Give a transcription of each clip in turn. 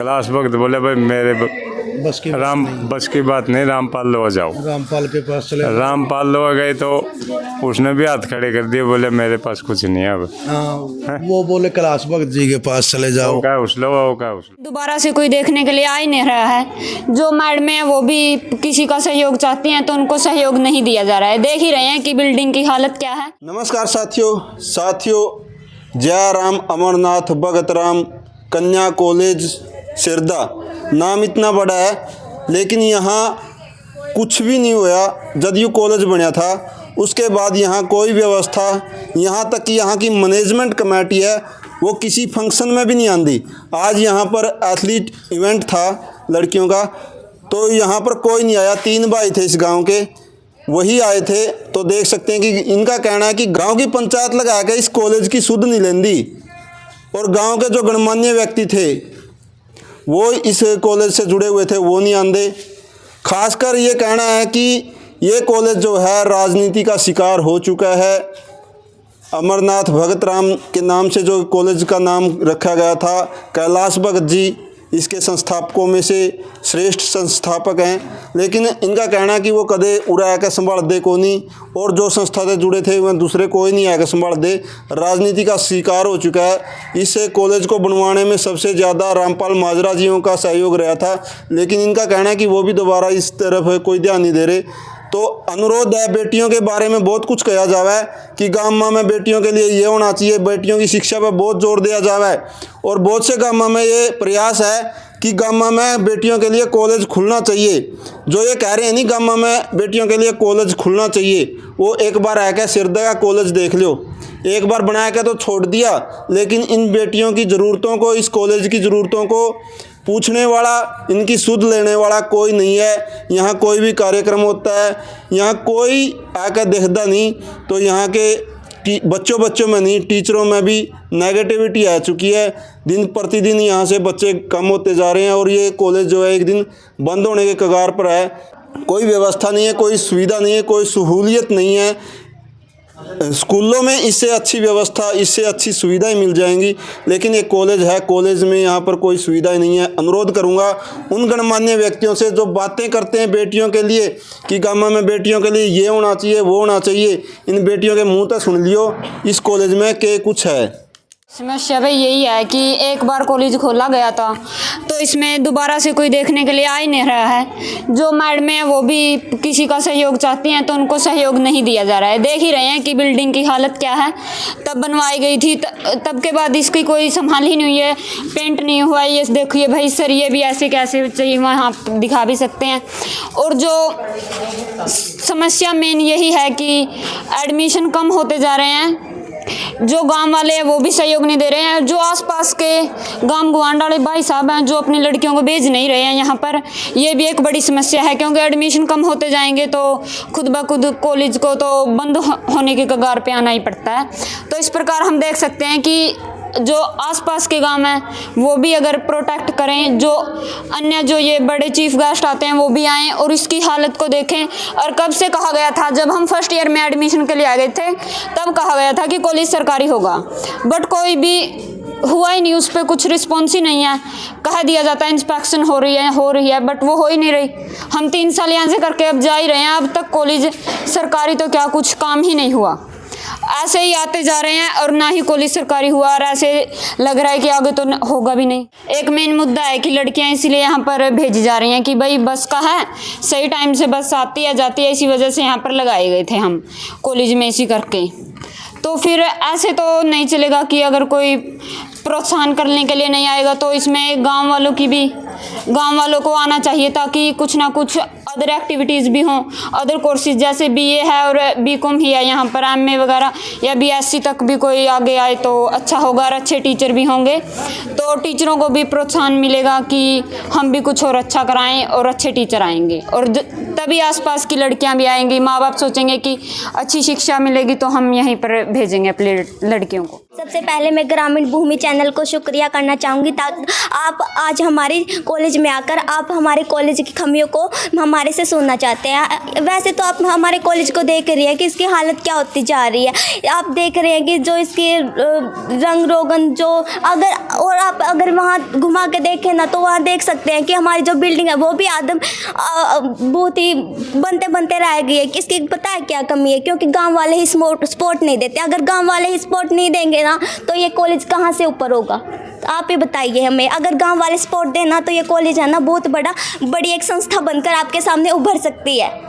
Class वक्त बोले भाई मेरे बस की बात नहीं, रामपाल लो जाओ। रामपाल के पास चले। रामपाल लो गए तो उसने भी हाथ खड़े कर दिए, बोले मेरे पास कुछ नहीं है अब। हाँ, वो बोले कैलाश भगत जी के पास चले जाओ। क्या उसलो वो क्या उसलो। दोबारा से कोई देखने के लिए आ ही नहीं रहा है। जो मैडम है वो भी किसी का सहयोग चाहती हैं तो उनको सहयोग नहीं दिया जा रहा है। देख ही रहे हैं कि बिल्डिंग की हालत क्या है। नमस्कार साथियों, जयराम अमरनाथ भगत राम कन्या कॉलेज सिरदा। नाम इतना बड़ा है लेकिन यहाँ कुछ भी नहीं हुआ। जदयू कॉलेज बना था उसके बाद यहाँ कोई व्यवस्था, यहाँ तक कि यहाँ की मैनेजमेंट कमेटी है वो किसी फंक्शन में भी नहीं आती। आज यहाँ पर एथलीट इवेंट था लड़कियों का, तो यहाँ पर कोई नहीं आया। 3 भाई थे इस गांव के, वही आए थे। तो देख सकते हैं कि इनका कहना है कि गांव की पंचायत लगा के इस कॉलेज की सुध नहीं लेंदी, और गांव के जो गणमान्य व्यक्ति थे वो इस कॉलेज से जुड़े हुए थे वो नहीं आंदे। खासकर ये कहना है कि ये कॉलेज जो है राजनीति का शिकार हो चुका है। अमरनाथ भगत राम के नाम से जो कॉलेज का नाम रखा गया था, कैलाश भगत जी इसके संस्थापकों में से श्रेष्ठ संस्थापक हैं, लेकिन इनका कहना है कि वो कदे उड़ा के संभाल दे को नहीं, और जो संस्था से जुड़े थे वह दूसरे कोई नहीं आके संभाल दे। राजनीति का शिकार हो चुका है। इस कॉलेज को बनवाने में सबसे ज़्यादा रामपाल माजरा जियों का सहयोग रहा था, लेकिन इनका कहना है कि वो भी दोबारा इस तरफ कोई ध्यान नहीं दे रहे। तो अनुरोध है, बेटियों के बारे में बहुत कुछ कहा जावा है कि गाँव में बेटियों के लिए ये होना चाहिए, बेटियों की शिक्षा पर बहुत जोर दिया जावा है, और बहुत से गाँव में ये प्रयास है कि गाँव में बेटियों के लिए कॉलेज खुलना चाहिए। जो ये कह रहे हैं नहीं गाँव में बेटियों के लिए कॉलेज खुलना चाहिए, वो एक बार आकर सिरदा का कॉलेज देख लो। एक बार बना के तो छोड़ दिया, लेकिन इन बेटियों की ज़रूरतों को, इस कॉलेज की ज़रूरतों को पूछने वाला, इनकी सुध लेने वाला कोई नहीं है। यहाँ कोई भी कार्यक्रम होता है यहाँ कोई आकर देखता नहीं। तो यहाँ के बच्चों में नहीं, टीचरों में भी नेगेटिविटी आ चुकी है। दिन प्रतिदिन यहाँ से बच्चे कम होते जा रहे हैं, और ये कॉलेज जो है एक दिन बंद होने के कगार पर है। कोई व्यवस्था नहीं है, कोई सुविधा नहीं है, कोई सहूलियत नहीं है। स्कूलों में इससे अच्छी व्यवस्था, इससे अच्छी सुविधाएं मिल जाएंगी, लेकिन ये कॉलेज है, कॉलेज में यहाँ पर कोई सुविधाएं नहीं है। अनुरोध करूँगा उन गणमान्य व्यक्तियों से जो बातें करते हैं बेटियों के लिए कि गाँव में बेटियों के लिए ये होना चाहिए, वो होना चाहिए, इन बेटियों के मुंह तक सुन लियो इस कॉलेज में के कुछ है। समस्या भाई यही है कि एक बार कॉलेज खोला गया था तो इसमें दोबारा से कोई देखने के लिए आ ही नहीं रहा है। जो मैडम है वो भी किसी का सहयोग चाहती हैं तो उनको सहयोग नहीं दिया जा रहा है। देख ही रहे हैं कि बिल्डिंग की हालत क्या है। तब बनवाई गई थी, तब के बाद इसकी कोई संभाल ही नहीं हुई है, पेंट नहीं हुआ। ये देखिए भाई सर, ये भी ऐसे कैसे चाहिए, वहाँ दिखा भी सकते हैं। और जो समस्या मेन यही है कि एडमिशन कम होते जा रहे हैं। जो गांव वाले हैं वो भी सहयोग नहीं दे रहे हैं। जो आसपास के गांव गुआंढ वाले भाई साहब हैं जो अपनी लड़कियों को भेज नहीं रहे हैं यहाँ पर, ये भी एक बड़ी समस्या है, क्योंकि एडमिशन कम होते जाएंगे तो खुद ब खुद कॉलेज को तो बंद होने के कगार पे आना ही पड़ता है। तो इस प्रकार हम देख सकते हैं कि जो आसपास के गांव हैं वो भी अगर प्रोटेक्ट करें, जो अन्य जो ये बड़े चीफ गेस्ट आते हैं वो भी आएँ और इसकी हालत को देखें। और कब से कहा गया था, जब हम फर्स्ट ईयर में एडमिशन के लिए आ गए थे तब कहा गया था कि कॉलेज सरकारी होगा, बट कोई भी हुआ ही नहीं, उस पर कुछ रिस्पॉन्स ही नहीं है। कह दिया जाता है इंस्पेक्शन हो रही है, बट वो हो ही नहीं रही। हम 3 साल यहाँ से करके अब जा ही रहे हैं, अब तक कॉलेज सरकारी तो क्या कुछ काम ही नहीं हुआ। ऐसे ही आते जा रहे हैं और ना ही कॉलेज सरकारी हुआ, और ऐसे लग रहा है कि आगे तो होगा भी नहीं। एक मेन मुद्दा है कि लड़कियां इसीलिए यहाँ पर भेजी जा रही हैं कि भाई बस का है, सही टाइम से बस आती है जाती है, इसी वजह से यहाँ पर लगाए गए थे हम कॉलेज में इसी करके। तो फिर ऐसे तो नहीं चलेगा कि अगर कोई प्रोत्साहन करने के लिए नहीं आएगा तो इसमें गांव वालों को आना चाहिए, ताकि कुछ ना कुछ अदर एक्टिविटीज़ भी हों, अदर कोर्सेज जैसे बीए है और बीकॉम ही है यहाँ पर, एमए वगैरह या बीएससी तक भी कोई आगे आए तो अच्छा होगा, और अच्छे टीचर भी होंगे तो टीचरों को भी प्रोत्साहन मिलेगा कि हम भी कुछ और अच्छा कराएं और अच्छे टीचर आएंगे, और तभी आसपास की लड़कियां भी आएंगी। माँ बाप सोचेंगे कि अच्छी शिक्षा मिलेगी तो हम यहीं पर भेजेंगे अपनी लड़कियों को। सबसे पहले मैं ग्रामीण भूमि चैनल को शुक्रिया करना चाहूँगी, ताकि आप आज हमारे कॉलेज में आकर आप हमारे कॉलेज की खामियों को हमारे से सुनना चाहते हैं। वैसे तो आप हमारे कॉलेज को देख रही है कि इसकी हालत क्या होती जा रही है। आप देख रहे हैं कि जो इसकी रंग रोगन, जो अगर और आप अगर वहाँ घुमा के देखें ना, तो वहाँ देख सकते हैं कि हमारी जो बिल्डिंग है वो भी आदम बहुत ही बनते रह गई है। इसकी पता है क्या कमी है? क्योंकि गांव वाले ही सपोर्ट नहीं देते। अगर गांव वाले ही सपोर्ट नहीं देंगे ना, तो ये कॉलेज कहाँ से ऊपर होगा? तो आप ही बताइए हमें। अगर गांव वाले सपोर्ट दें ना, तो ये कॉलेज है ना बहुत बड़ी एक संस्था बनकर आपके सामने उभर सकती है।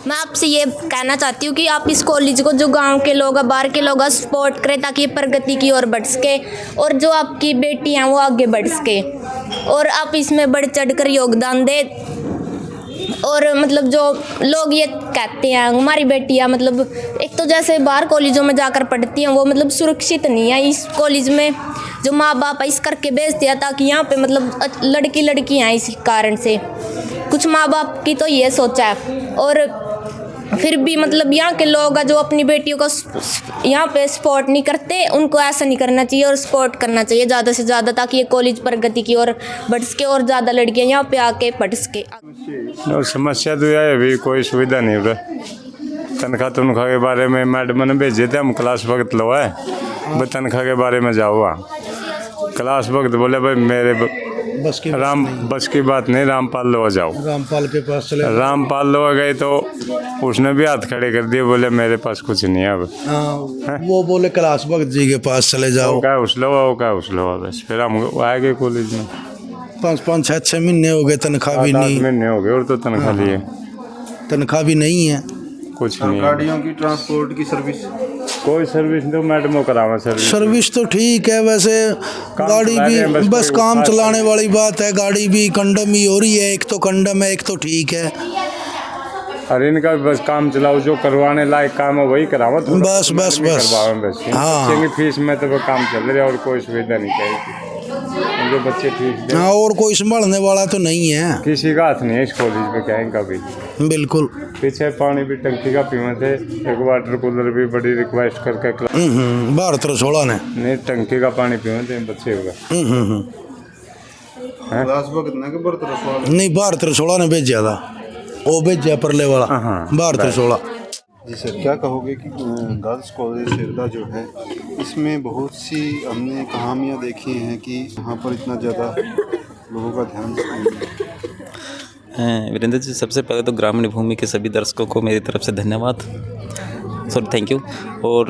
मैं आपसे ये कहना चाहती हूँ कि आप इस कॉलेज को, जो गांव के लोग बाहर के लोग सपोर्ट करें, ताकि ये प्रगति की ओर बढ़ सके और जो आपकी बेटी हैं वो आगे बढ़ सके, और आप इसमें बढ़ चढ़कर योगदान दें। और मतलब जो लोग ये कहते हैं हमारी बेटियां, मतलब एक तो जैसे बाहर कॉलेजों में जाकर पढ़ती हैं, वो मतलब सुरक्षित नहीं है। इस कॉलेज में जो माँ बाप इस करके भेजते हैं ताकि यहाँ पे मतलब लड़की हैं, इस कारण से कुछ माँ बाप की तो ये सोचा है। और फिर भी मतलब यहाँ के लोग जो अपनी बेटियों को यहाँ पे सपोर्ट नहीं करते, उनको ऐसा नहीं करना चाहिए और सपोर्ट करना चाहिए ज़्यादा से ज़्यादा, ताकि ये कॉलेज प्रगति की ओर बढ़ सके और ज़्यादा लड़कियाँ यहाँ पे आके पढ़ सके। और समस्या तो यह है अभी कोई सुविधा नहीं हो रहा। तनख्वाह के बारे में मैडम ने भेजे थे, हम क्लास वक्त लो है, भाई तनख्वाह के बारे में जाओ। क्लास वक्त बोले भाई मेरे बस की बात नहीं, रामपाल लो जाओ। रामपाल के पास चले। रामपाल लो गए तो उसने भी हाथ खड़े कर दिए, बोले मेरे पास कुछ नहीं है अब। हाँ, वो बोले कैलाश भगत जी के पास चले जाओ। क्या उस लो बस। फिर हम आए गए कॉलेज में। 5-5, 6-6 महीने हो गए, तनख्वाह भी नहीं। महीने हो गए और तो तनख्वाह लिए तनख्वाह भी नहीं है, कुछ नहीं। गाड़ियों की ट्रांसपोर्ट की सर्विस, कोई सर्विस तो मैडम करावा। सर्विस तो ठीक है वैसे, गाड़ी भी बस काम चलाने वाली बात है। गाड़ी भी कंडम ही हो रही है, एक तो कंडम है, एक तो ठीक है। अरे इनका बस काम चलाओ, जो करवाने लायक काम है वही करावा। बस हाँ, फीस में तो वो काम चल रहा है और कोई सुविधा नहीं चाहिए। जो बच्चे फीस, हाँ, और कोई संभालने वाला तो नहीं है, किसी का हाथ नहीं है इस कॉलेज में। क्या इनका भी बिल्कुल। पीछे पानी भी टंकी का पीवे थे, एक वाटर कूलर भी बड़ी रिक्वेस्ट करके भारत रसोड़ा ने नहीं टंकी का पानी पीवे थे बच्चे होगा। नहीं, भारत रसोड़ा ने भेजा था, वो भेजा परले वाला भारत रसोड़ा। जी सर, क्या कहोगे कि गर्ल्स कॉलेज सिरदा जो है, इसमें बहुत सी हमने कहानियाँ देखी हैं कि यहाँ पर इतना ज़्यादा लोगों का ध्यान। वीरेंद्र जी, सबसे पहले तो ग्रामीण भूमि के सभी दर्शकों को मेरी तरफ से धन्यवाद, सॉरी थैंक यू। और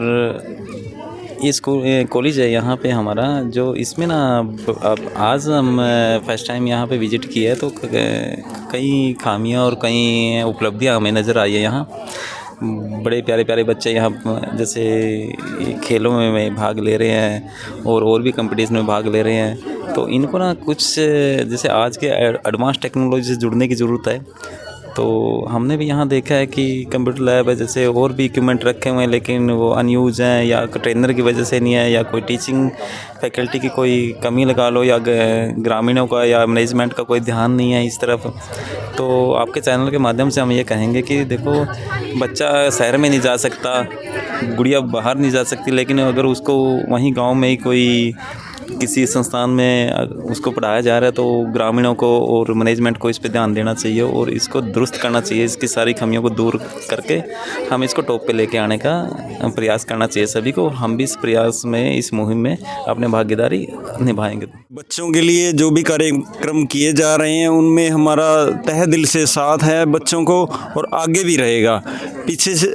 इस कॉलेज है यहाँ पे हमारा, जो इसमें ना अब आज हम फर्स्ट टाइम यहाँ पे विज़िट किया है, तो कई खामियाँ और कई उपलब्धियाँ हमें नज़र आई है। यहाँ बड़े प्यारे बच्चे यहाँ जैसे खेलों में भाग ले रहे हैं और भी कंपटीशन में भाग ले रहे हैं। तो इनको ना कुछ जैसे आज के एडवांस टेक्नोलॉजी से जुड़ने की ज़रूरत है। तो हमने भी यहाँ देखा है कि कंप्यूटर लैब है, जैसे और भी इक्विपमेंट रखे हुए हैं, लेकिन वो अनयूज हैं, या ट्रेनर की वजह से नहीं है, या कोई टीचिंग फैकल्टी की कोई कमी लगा लो, या ग्रामीणों का या मैनेजमेंट का कोई ध्यान नहीं है इस तरफ। तो आपके चैनल के माध्यम से हम ये कहेंगे कि देखो, बच्चा शहर में नहीं जा सकता, गुड़िया बाहर नहीं जा सकती, लेकिन अगर उसको वहीं गाँव में ही कोई किसी संस्थान में उसको पढ़ाया जा रहा है, तो ग्रामीणों को और मैनेजमेंट को इस पे ध्यान देना चाहिए और इसको दुरुस्त करना चाहिए। इसकी सारी खामियों को दूर करके हम इसको टॉप पे लेके आने का प्रयास करना चाहिए सभी को। हम भी इस प्रयास में, इस मुहिम में अपने भागीदारी निभाएंगे। बच्चों के लिए जो भी कार्यक्रम किए जा रहे हैं, उनमें हमारा तहे दिल से साथ है बच्चों को, और आगे भी रहेगा। पीछे से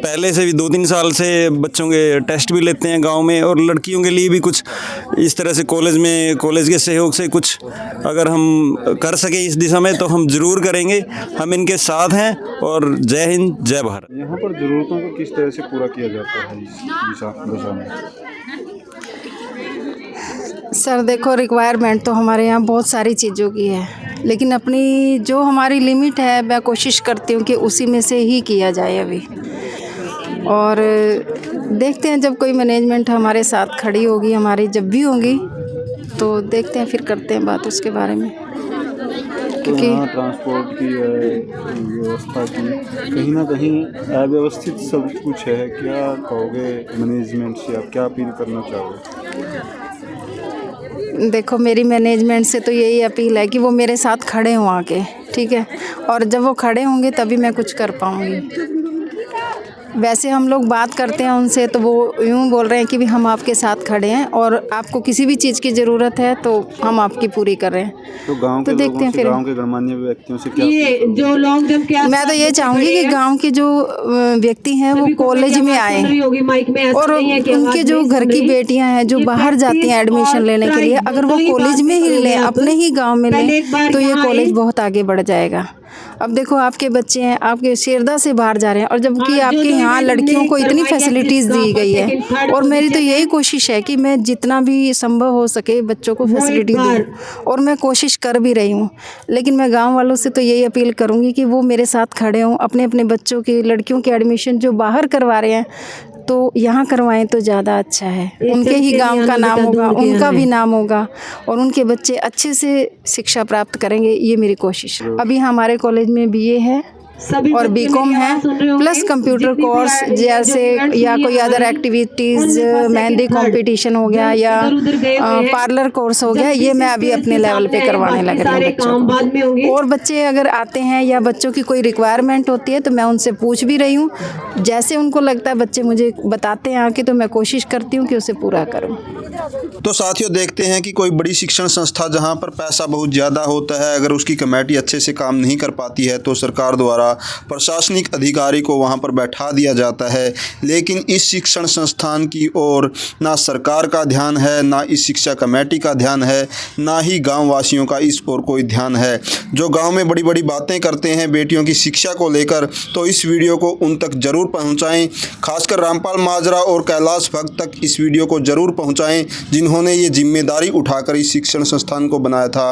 पहले से भी 2-3 साल से बच्चों के टेस्ट भी लेते हैं गांव में, और लड़कियों के लिए भी कुछ इस तरह से कॉलेज के सहयोग से कुछ अगर हम कर सके इस दिशा में, तो हम ज़रूर करेंगे। हम इनके साथ हैं। और जय हिंद, जय भारत। यहाँ पर ज़रूरतों को किस तरह से पूरा किया जाता है इस दिशा में? सर देखो, रिक्वायरमेंट तो हमारे यहाँ बहुत सारी चीज़ों की है, लेकिन अपनी जो हमारी लिमिट है, मैं कोशिश करती हूँ कि उसी में से ही किया जाए अभी। और देखते हैं, जब कोई मैनेजमेंट हमारे साथ खड़ी होगी, हमारी जब भी होगी, तो देखते हैं, फिर करते हैं बात उसके बारे में। क्योंकि ट्रांसपोर्ट की व्यवस्था की कहीं ना कहीं अव्यवस्थित सब कुछ है। क्या कहोगे मैनेजमेंट से, आप क्या अपील करना चाहोगे? देखो, मेरी मैनेजमेंट से तो यही अपील है कि वो मेरे साथ खड़े हों आके, ठीक है, और जब वो खड़े होंगे तभी मैं कुछ कर पाऊँगी। वैसे हम लोग बात करते हैं उनसे तो वो यूँ बोल रहे हैं कि भी हम आपके साथ खड़े हैं और आपको किसी भी चीज़ की ज़रूरत है तो हम आपकी पूरी कर रहे हैं। तो गांव के देखते हैं फिर गांव के गणमान्य व्यक्तियों से क्या जो लोग जब क्या मैं तो ये चाहूँगी कि गांव के जो व्यक्ति हैं वो कॉलेज में आए और उनके जो घर की बेटियां हैं जो बाहर जाती हैं एडमिशन लेने के लिए, अगर वो कॉलेज में ही लें, अपने ही गांव में लें, तो ये कॉलेज बहुत आगे बढ़ जाएगा। अब देखो आपके बच्चे हैं, आपके शेरदा से बाहर जा रहे हैं और जबकि आपके यहाँ लड़कियों को इतनी फैसिलिटीज़ दी गई है और मेरी तो यही कोशिश है कि मैं जितना भी संभव हो सके बच्चों को फैसिलिटी दूँ और मैं कोशिश कर भी रही हूँ। लेकिन मैं गांव वालों से तो यही अपील करूँगी कि वो मेरे साथ खड़े हों, अपने अपने बच्चों की, लड़कियों के एडमिशन जो बाहर करवा रहे हैं तो यहाँ करवाएं तो ज़्यादा अच्छा है। उनके ही गांव का नाम होगा, उनका भी नाम होगा और उनके बच्चे अच्छे से शिक्षा प्राप्त करेंगे, ये मेरी कोशिश है। अभी हमारे कॉलेज में बीए है और बीकॉम है प्लस कंप्यूटर कोर्स जैसे या कोई अदर एक्टिविटीज़, मेहंदी कंपटीशन हो गया या पार्लर कोर्स हो गया, ये मैं अभी अपने लेवल पे करवाने लग रही हूँ बच्चों को। और बच्चे अगर आते हैं या बच्चों की कोई रिक्वायरमेंट होती है तो मैं उनसे पूछ भी रही हूँ, जैसे उनको लगता है बच्चे मुझे बताते हैं आके तो मैं कोशिश करती हूँ कि उसे पूरा करूँ। तो साथियों देखते हैं कि कोई बड़ी शिक्षण संस्था जहां पर पैसा बहुत ज़्यादा होता है, अगर उसकी कमेटी अच्छे से काम नहीं कर पाती है तो सरकार द्वारा प्रशासनिक अधिकारी को वहां पर बैठा दिया जाता है। लेकिन इस शिक्षण संस्थान की ओर ना सरकार का ध्यान है, ना इस शिक्षा कमेटी का ध्यान है, ना ही गाँव वासियों का इस ओर कोई ध्यान है। जो गाँव में बड़ी बड़ी बातें करते हैं बेटियों की शिक्षा को लेकर, तो इस वीडियो को उन तक ज़रूर पहुँचाएँ। खासकर रामपाल माजरा और कैलाश भगत तक इस वीडियो को ज़रूर पहुँचाएँ जिन्होंने ये जिम्मेदारी उठाकर इस शिक्षण संस्थान को बनाया था।